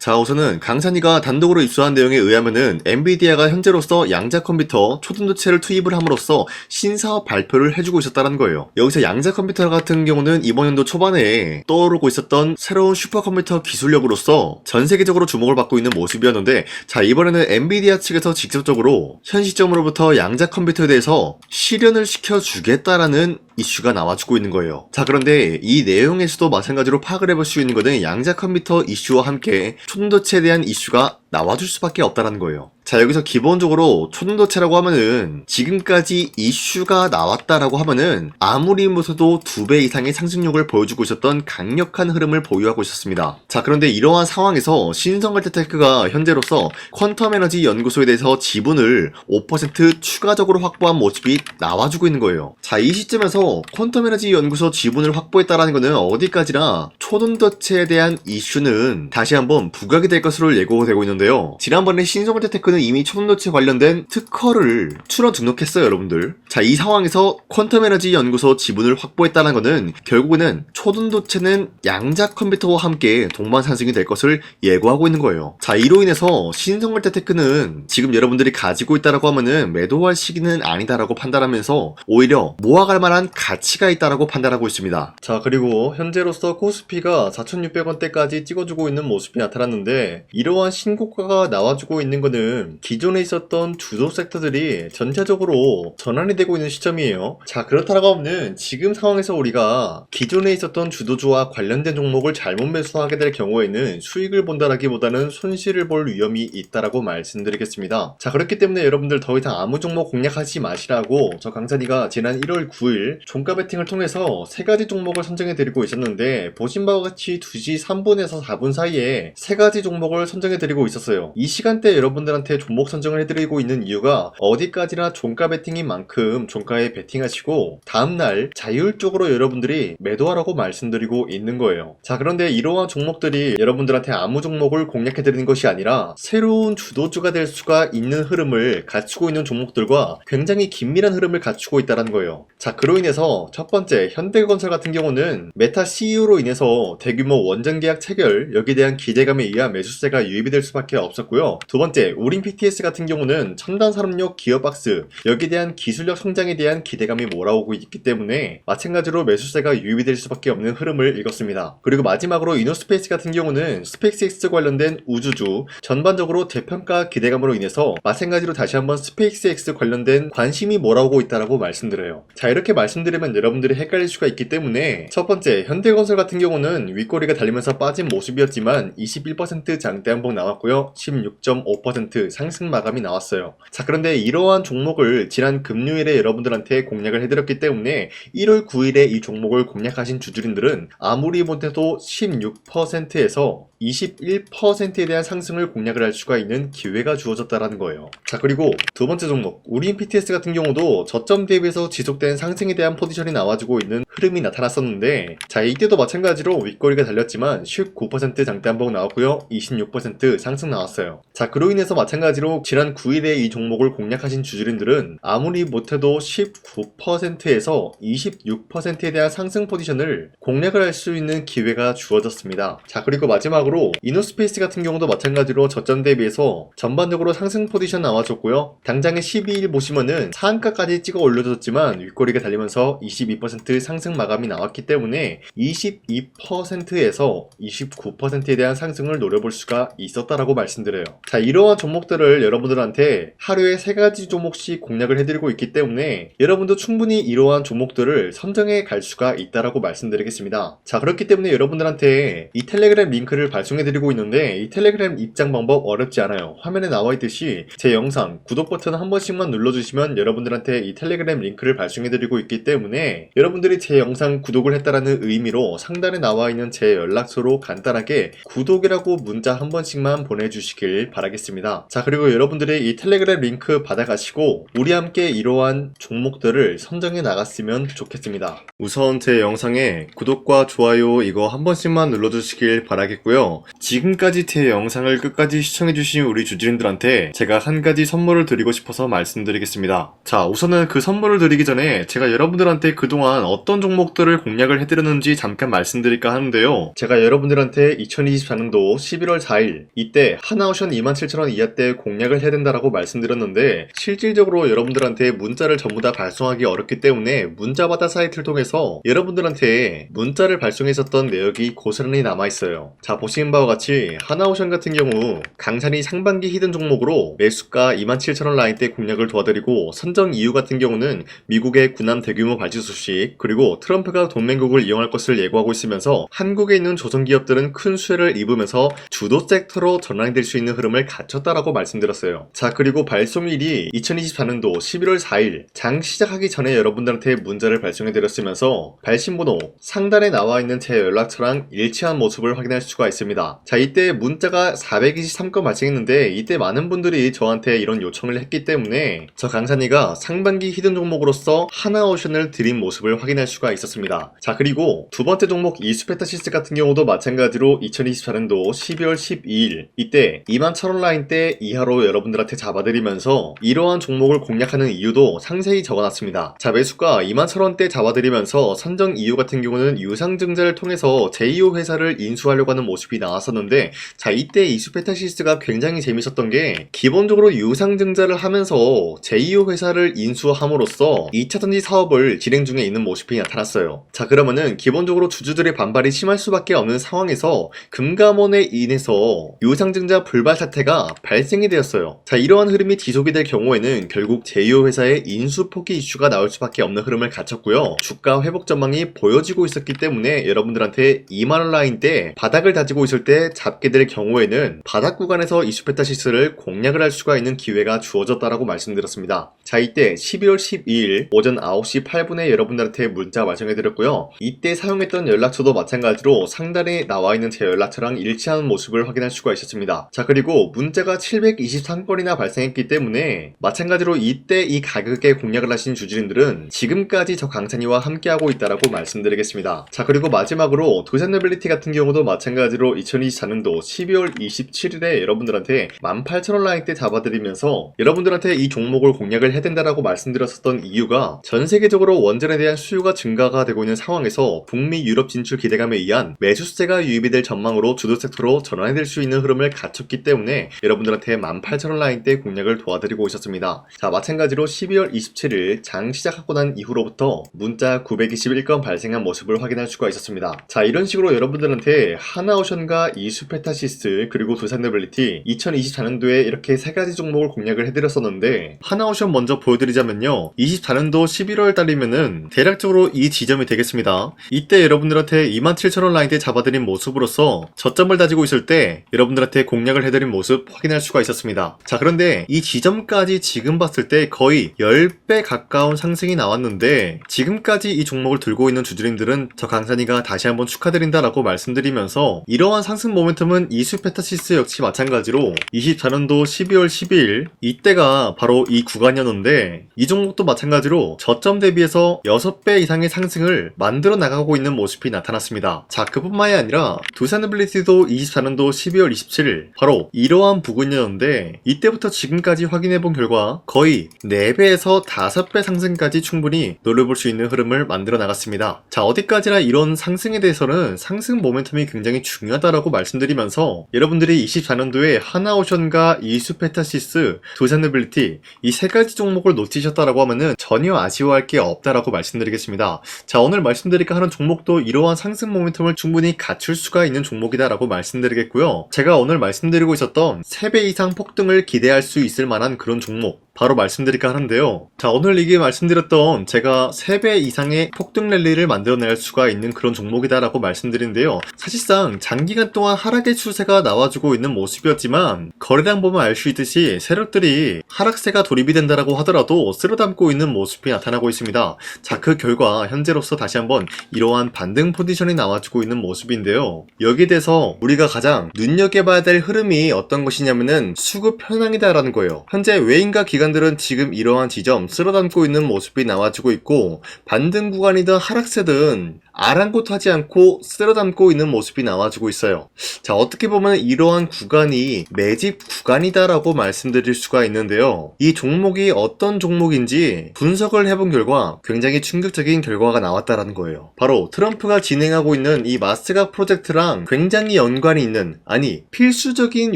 자, 우선은 강산이가 단독으로 입수한 내용에 의하면은 엔비디아가 현재로서 양자 컴퓨터 초등도체를 투입을 함으로써 신사업 발표를 해주고 있었다는 거예요. 여기서 양자 컴퓨터 같은 경우는 이번 연도 초반에 떠오르고 있었던 새로운 슈퍼컴퓨터 기술력으로서 전 세계적으로 주목을 받고 있는 모습이었는데, 자, 이번에는 엔비디아 측에서 직접적으로 현 시점으로부터 양자 컴퓨터에 대해서 실현을 시켜주겠다라는 이슈가 나와주고 있는 거예요. 자, 그런데 이 내용에서도 마찬가지로 파악을 해볼 수 있는 것은 양자 컴퓨터 이슈와 함께 초등도체에 대한 이슈가 나와줄 수밖에 없다는 거예요. 자, 여기서 기본적으로 초등도체라고 하면은 지금까지 이슈가 나왔다라고 하면은 아무리 못해도 2배 이상의 상승력을 보여주고 있었던 강력한 흐름을 보유하고 있었습니다. 자, 그런데 이러한 상황에서 신성걸테테크가 현재로서 퀀텀 에너지 연구소에 대해서 지분을 5% 추가적으로 확보한 모습이 나와주고 있는 거예요. 자, 이 시점에서 퀀텀 에너지 연구소 지분을 확보했다라는 것은 어디까지나 초등도체에 대한 이슈는 다시 한번 부각이 될 것으로 예고되고 있는데, 지난번에 신성걸테테크는 이미 초등도체 관련된 특허를 출원 등록했어요, 여러분들. 자, 이 상황에서 퀀텀 에너지 연구소 지분을 확보했다는 것은 결국에는 초등도체는 양자 컴퓨터와 함께 동반 상승이 될 것을 예고하고 있는 거예요. 자, 이로 인해서 신성걸테테크는 지금 여러분들이 가지고 있다라고 하면은 매도할 시기는 아니다라고 판단하면서 오히려 모아갈 만한 가치가 있다라고 판단하고 있습니다. 자, 그리고 현재로서 코스피가 4,600원대까지 찍어주고 있는 모습이 나타났는데, 이러한 신고가가 나와주고 있는 것은 기존에 있었던 주도 섹터들이 전체적으로 전환이 되고 있는 시점이에요. 자, 그렇다고 하면 지금 상황에서 우리가 기존에 있었던 주도주와 관련된 종목을 잘못 매수하게 될 경우에는 수익을 본다라기보다는 손실을 볼 위험이 있다라고 말씀드리겠습니다. 자, 그렇기 때문에 여러분들 더 이상 아무 종목 공략하지 마시라고 저 강산이가 지난 1월 9일 종가 베팅을 통해서 3가지 종목을 선정해 드리고 있었는데, 보신 바와 같이 2시 3분에서 4분 사이에 3가지 종목을 선정해 드리고 있었어요. 이 시간대 여러분들한테 종목 선정을 해드리고 있는 이유가 어디까지나 종가 베팅인 만큼 종가에 베팅하시고 다음날 자율적으로 여러분들이 매도하라고 말씀드리고 있는 거예요. 자, 그런데 이러한 종목들이 여러분들한테 아무 종목을 공략해드리는 것이 아니라 새로운 주도주가 될 수가 있는 흐름을 갖추고 있는 종목들과 굉장히 긴밀한 흐름을 갖추고 있다는 거예요. 자, 그로 인해서 첫 번째 현대건설 같은 경우는 메타 CEO로 인해서 대규모 원전 계약 체결, 여기에 대한 기대감에 의한 매수세가 유입이 될 수밖에 없었고요. 두 번째, 우린 PTS 같은 경우는 첨단 산업용 기어박스, 여기에 대한 기술력 성장에 대한 기대감이 몰아오고 있기 때문에 마찬가지로 매수세가 유입이 될 수밖에 없는 흐름을 읽었습니다. 그리고 마지막으로 이노스페이스 같은 경우는 스페이스X 관련된 우주주, 전반적으로 대평가 기대감으로 인해서 마찬가지로 다시 한번 스페이스X 관련된 관심이 몰아오고 있다라고 말씀드려요. 자, 이렇게 말씀드리면 여러분들이 헷갈릴 수가 있기 때문에 첫 번째, 현대건설 같은 경우는 윗꼬리가 달리면서 빠진 모습이었지만 21% 장대 한봉 나왔고요. 16.5% 상승 마감이 나왔어요. 자, 그런데 이러한 종목을 지난 금요일에 여러분들한테 공략을 해드렸기 때문에 1월 9일에 이 종목을 공략하신 주주님들은 아무리 못해도 16%에서 21%에 대한 상승을 공략을 할 수가 있는 기회가 주어졌다라는 거예요. 자, 그리고 두 번째 종목 우린 PTS 같은 경우도 저점 대비해서 지속된 상승에 대한 포지션이 나와주고 있는 흐름이 나타났었는데, 자, 이때도 마찬가지로 윗꼬리가 달렸지만 19% 장대 한봉 나왔고요. 26% 상승 나왔어요. 자, 그로 인해서 마찬가지로 지난 9일에 이 종목을 공략하신 주주님들은 아무리 못해도 19%에서 26%에 대한 상승 포지션을 공략을 할 수 있는 기회가 주어졌습니다. 자, 그리고 마지막으로 이노스페이스 같은 경우도 마찬가지로 저점 대비해서 전반적으로 상승 포지션 나와줬고요. 당장의 12일 보시면은 상한가까지 찍어 올려줬지만 윗꼬리가 달리면서 22% 상승 마감이 나왔기 때문에 22%에서 29%에 대한 상승을 노려볼 수가 있었다라고 말씀드려요. 자, 이러한 종목들을 여러분들한테 하루에 3가지 종목씩 공략을 해드리고 있기 때문에 여러분도 충분히 이러한 종목들을 선정해 갈 수가 있다라고 말씀드리겠습니다. 자, 그렇기 때문에 여러분들한테 이 텔레그램 링크를 발송해드리고 있는데, 이 텔레그램 입장 방법 어렵지 않아요. 화면에 나와있듯이 제 영상 구독 버튼 한 번씩만 눌러주시면 여러분들한테 이 텔레그램 링크를 발송해드리고 있기 때문에 여러분들이 제 영상 구독을 했다라는 의미로 상단에 나와있는 제 연락처로 간단하게 구독이라고 문자 한 번씩만 보내주시길 바라겠습니다. 자, 그리고 여러분들이 이 텔레그램 링크 받아가시고 우리 함께 이러한 종목들을 선정해 나갔으면 좋겠습니다. 우선 제 영상에 구독과 좋아요 이거 한 번씩만 눌러주시길 바라겠고요. 있는데요. 지금까지 제 영상을 끝까지 시청해주신 우리 주주님들한테 제가 한 가지 선물을 드리고 싶어서 말씀드리겠습니다. 자, 우선은 그 선물을 드리기 전에 제가 여러분들한테 그동안 어떤 종목들을 공략을 해드렸는지 잠깐 말씀드릴까 하는데요. 제가 여러분들한테 2024년도 11월 4일 이때 하나오션 27,000원 이하때 공략을 해야 된다라고 말씀드렸는데, 실질적으로 여러분들한테 문자를 전부 다 발송하기 어렵기 때문에 문자받아 사이트를 통해서 여러분들한테 문자를 발송했었던 내역이 고스란히 남아있어요. 자, 보시는 바와 같이 하나오션 같은 경우 강산이 상반기 히든 종목으로 매수가 27,000원 라인대 공략을 도와드리고, 선정 이유 같은 경우는 미국의 군함 대규모 발주 소식, 그리고 트럼프가 동맹국을 이용할 것을 예고하고 있으면서 한국에 있는 조선기업들은 큰 수혜를 입으면서 주도 섹터로 전환될 수 있는 흐름을 갖췄다라고 말씀드렸어요. 자, 그리고 발송일이 2024년도 11월 4일 장 시작하기 전에 여러분들한테 문자를 발송해드렸으면서 발신번호 상단에 나와있는 제 연락처랑 일치한 모습을 확인할 수가 있습니다. 자, 이때 문자가 423건 발생했는데 이때 많은 분들이 저한테 이런 요청을 했기 때문에 저 강산이가 상반기 히든 종목으로서 하나오션을 드린 모습을 확인할 수가 있었습니다. 자, 그리고 두 번째 종목 이수페타시스 같은 경우도 마찬가지로 2024년도 12월 12일 이때 21,000원 라인대 이하로 여러분들한테 잡아드리면서 이러한 종목을 공략하는 이유도 상세히 적어놨습니다. 자, 매수가 21,000원대 잡아드리면서 선정 이유 같은 경우는 유상증자를 통해서 제2호 회사를 인수하려고 하는 모습이 나왔었는데, 자, 이때 이수페타시스가 굉장히 재밌었던 게 기본적으로 유상증자를 하면서 제2호 회사를 인수함으로써 2차전지 사업을 진행 중에 있는 모습이 나타났어요. 자, 그러면은 기본적으로 주주들의 반발이 심할 수밖에 없는 상황에서 금감원에 인해서 유상증자 불발 사태가 발생이 되었어요. 자, 이러한 흐름이 지속이 될 경우에는 결국 제2호 회사의 인수 포기 이슈가 나올 수밖에 없는 흐름을 갖췄고요. 주가 회복 전망이 보여지고 있었기 때문에 여러분들한테 2만원 라인대 바닥을 다지고 있을 때 잡게 될 경우에는 바닥 구간에서 이수페타시스를 공략을 할 수가 있는 기회가 주어졌다라고 말씀드렸습니다. 자, 이때 12월 12일 오전 9시 8분에 여러분들한테 문자 발송해드렸고요. 이때 사용했던 연락처도 마찬가지로 상단에 나와있는 제 연락처랑 일치하는 모습을 확인할 수가 있었습니다. 자, 그리고 문자가 723건이나 발생했기 때문에 마찬가지로 이때 이 가격에 공략을 하신 주주님들은 지금까지 저 강산이와 함께하고 있다라고 말씀드리겠습니다. 자, 그리고 마지막으로 두산노빌리티 같은 경우도 마찬가지로 2024년도 12월 27일에 여러분들한테 18,000원 라인대 잡아드리면서 여러분들한테 이 종목을 공략을 해야 된다라고 말씀드렸었던 이유가 전 세계적으로 원전에 대한 수요가 증가가 되고 있는 상황에서 북미 유럽 진출 기대감에 의한 매수세가 유입이 될 전망으로 주도 섹터로 전환될 수 있는 흐름을 갖췄기 때문에 여러분들한테 18,000원 라인대 공략을 도와드리고 있었습니다. 자, 마찬가지로 12월 27일 장 시작하고 난 이후로부터 문자 921건 발생한 모습을 확인할 수가 있었습니다. 자, 이런 식으로 여러분들한테 하나오션과 이수페타시스 그리고 두산노빌리티 2024년도에 이렇게 세 가지 종목을 공략을 해드렸었는데, 하나오션 먼저 보여드리자면요, 24년도 11월 달이면은 대략적으로 이 지점이 되겠습니다. 이때 여러분들한테 27,000원 라인대 잡아드린 모습으로서 저점을 다지고 있을 때 여러분들한테 공략을 해드린 모습 확인할 수가 있었습니다. 자, 그런데 이 지점까지 지금 봤을 때 거의 10배 가까운 상승이 나왔는데, 지금까지 이 종목을 들고 있는 주주님들은 저 강산이가 다시 한번 축하드린다라고 말씀드리면서, 이러한 상승 모멘텀은 이수페타시스 역시 마찬가지로 24년도 12월 12일 이때가 바로 이 구간이었는데, 이 종목도 마찬가지로 저점 대비해서 6배 이상의 상승을 만들어 나가고 있는 모습이 나타났습니다. 자, 그뿐만이 아니라 두산노빌리티도 24년도 12월 27일 바로 이러한 부근이었는데, 이때부터 지금까지 확인해본 결과 거의 4배에서 5배 상승까지 충분히 노려볼 수 있는 흐름을 만들어 나갔습니다. 자, 어디까지나 이런 상승에 대해서는 상승 모멘텀이 굉장히 중요하다라고 말씀드리면서, 여러분들이 24년도에 하나오션과 이수페타시스, 두산노빌리티 이 세 가지 종목을 놓치셨다라고 하면은 전혀 아쉬워할 게 없다라고 말씀드리겠습니다. 자, 오늘 말씀드릴까 하는 종목도 이러한 상승 모멘텀을 충분히 갖출 수가 있는 종목이다라고 말씀드리겠고요. 제가 오늘 말씀드리고 있었던 3배 이상 폭등을 기대할 수 있을 만한 그런 종목 바로 말씀드릴까 하는데요. 자, 오늘 이게 말씀드렸던 제가 3배 이상의 폭등 랠리를 만들어낼 수가 있는 그런 종목이다라고 말씀드리는데요. 사실상 장기간 동안 하락의 추세가 나와주고 있는 모습이었지만 거래량 보면 알 수 있듯이 세력들이 하락세가 돌입이 된다라고 하더라도 쓸어담고 있는 모습이 나타나고 있습니다. 자, 그 결과 현재로서 다시 한번 이러한 반등 포지션이 나와주고 있는 모습인데요. 여기에 대해서 우리가 가장 눈여겨봐야 될 흐름이 어떤 것이냐면은 수급 현황이다라는 거예요. 현재 외인과 기관 기관들은 지금 이러한 지점 쓸어담고 있는 모습이 나와주고 있고, 반등 구간이든 하락세든 아랑곳하지 않고 쓸어담고 있는 모습이 나와주고 있어요. 자, 어떻게 보면 이러한 구간이 매집 구간이다라고 말씀드릴 수가 있는데요. 이 종목이 어떤 종목인지 분석을 해본 결과 굉장히 충격적인 결과가 나왔다라는 거예요. 바로 트럼프가 진행하고 있는 이 마스가 프로젝트랑 굉장히 연관이 있는, 아니 필수적인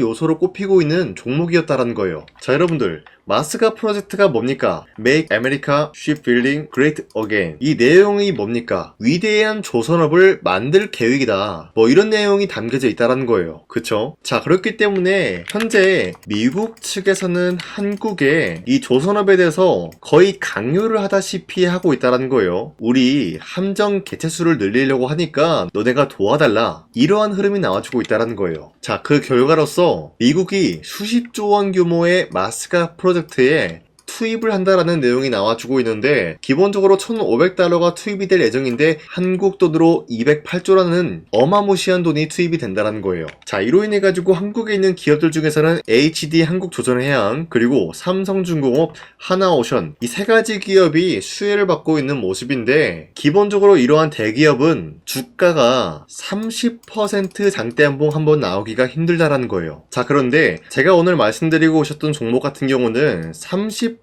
요소로 꼽히고 있는 종목이었다라는 거예요. 자, 여러분들, 마스가 프로젝트가 뭡니까? Make America Shipbuilding Great Again. 이 내용이 뭡니까? 위대한 조선업을 만들 계획이다. 뭐 이런 내용이 담겨져 있다는 거예요. 그쵸? 자, 그렇기 때문에 현재 미국 측에서는 한국에 이 조선업에 대해서 거의 강요를 하다시피 하고 있다는 거예요. 우리 함정 개체수를 늘리려고 하니까 너네가 도와달라. 이러한 흐름이 나와주고 있다는 거예요. 자, 그 결과로서 미국이 수십조 원 규모의 마스가 프로젝트에 투입을 한다라는 내용이 나와주고 있는데, 기본적으로 1,500달러가 투입이 될 예정인데 한국 돈으로 208조라는 어마무시한 돈이 투입이 된다는 거예요. 자, 이로 인해 가지고 한국에 있는 기업들 중에서는 HD 한국조선해양, 그리고 삼성중공업, 하나오션, 이 세 가지 기업이 수혜를 받고 있는 모습인데, 기본적으로 이러한 대기업은 주가가 30% 장대한봉 한번 나오기가 힘들다라는 거예요. 자, 그런데 제가 오늘 말씀드리고 오셨던 종목 같은 경우는 30%에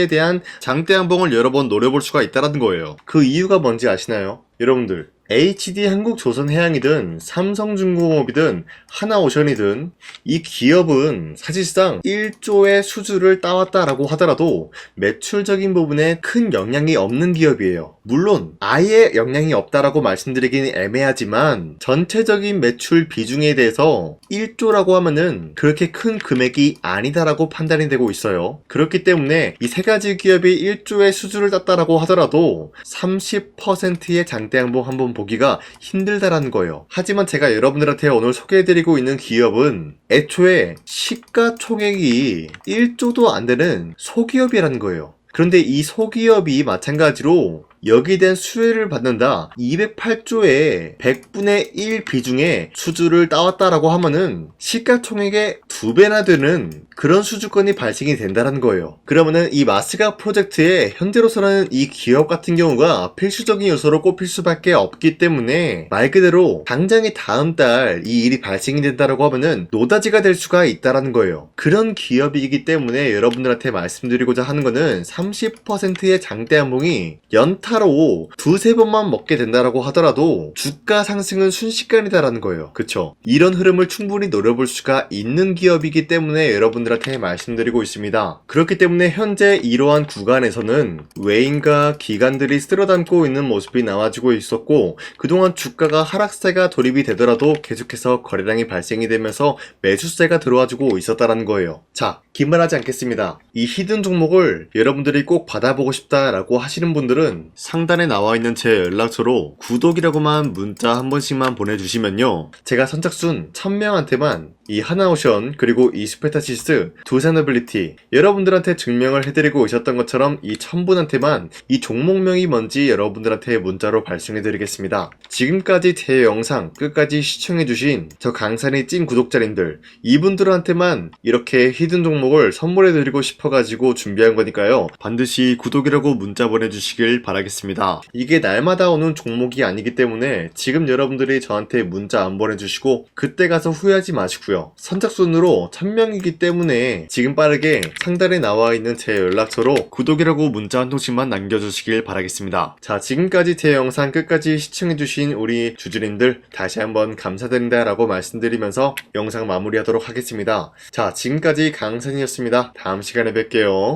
대한 장대한봉을 여러 번 노려볼 수가 있다는 거예요. 그 이유가 뭔지 아시나요? 여러분들, HD 한국조선해양이든 삼성중공업이든 하나오션이든 이 기업은 사실상 1조의 수주를 따왔다라고 하더라도 매출적인 부분에 큰 영향이 없는 기업이에요. 물론 아예 영향이 없다라고 말씀드리긴 애매하지만 전체적인 매출 비중에 대해서 1조라고 하면은 그렇게 큰 금액이 아니다라고 판단이 되고 있어요. 그렇기 때문에 이 세 가지 기업이 1조의 수주를 땄다라고 하더라도 30%의 장대양봉 한번 보기가 힘들다라는 거예요. 하지만 제가 여러분들한테 오늘 소개해드리고 있는 기업은 애초에 시가총액이 1조도 안 되는 소기업이라는 거예요. 그런데 이 소기업이 마찬가지로 여기에 대한 수혜를 받는다, 208조의 100분의 1 비중의 수주를 따왔다라고 하면은 시가총액의 2배나 되는 그런 수주권이 발생이 된다는 거예요. 그러면은 이 마스가 프로젝트에 현재로서는 이 기업 같은 경우가 필수적인 요소로 꼽힐 수밖에 없기 때문에 말 그대로 당장에 다음 달 이 일이 발생이 된다라고 하면은 노다지가 될 수가 있다라는 거예요. 그런 기업이기 때문에 여러분들한테 말씀드리고자 하는 거는 30%의 장대한봉이 연타로 두세 번만 먹게 된다라고 하더라도 주가 상승은 순식간이다라는 거예요. 그쵸? 이런 흐름을 충분히 노려볼 수가 있는 기업이기 때문에 여러분들한테 말씀드리고 있습니다. 그렇기 때문에 현재 이러한 구간에서는 외인과 기관들이 쓸어담고 있는 모습이 나와주고 있었고, 그동안 주가가 하락세가 돌입이 되더라도 계속해서 거래량이 발생이 되면서 매수세가 들어와주고 있었다는 거예요. 자, 긴말하지 않겠습니다. 이 히든 종목을 여러분들이 꼭 받아보고 싶다라고 하시는 분들은 상단에 나와있는 제 연락처로 구독이라고만 문자 한 번씩만 보내주시면요, 제가 선착순 1000명한테만 이 하나오션 그리고 이 스페타시스 두산어빌리티 여러분들한테 증명을 해드리고 있었던 것처럼 이 1000분한테만 이 종목명이 뭔지 여러분들한테 문자로 발송해드리겠습니다. 지금까지 제 영상 끝까지 시청해주신 저 강산의 찐 구독자님들, 이분들한테만 이렇게 히든 종목을 선물해드리고 싶어가지고 준비한 거니까요, 반드시 구독이라고 문자 보내주시길 바라겠습니다. 이게 날마다 오는 종목이 아니기 때문에 지금 여러분들이 저한테 문자 안 보내주시고 그때 가서 후회하지 마시고요, 선착순으로 1000명이기 때문에 지금 빠르게 상단에 나와있는 제 연락처로 구독이라고 문자 한 통씩만 남겨주시길 바라겠습니다. 자, 지금까지 제 영상 끝까지 시청해주신 우리 주주님들 다시 한번 감사드린다 라고 말씀드리면서 영상 마무리하도록 하겠습니다. 자, 지금까지 강산이었습니다. 다음 시간에 뵐게요.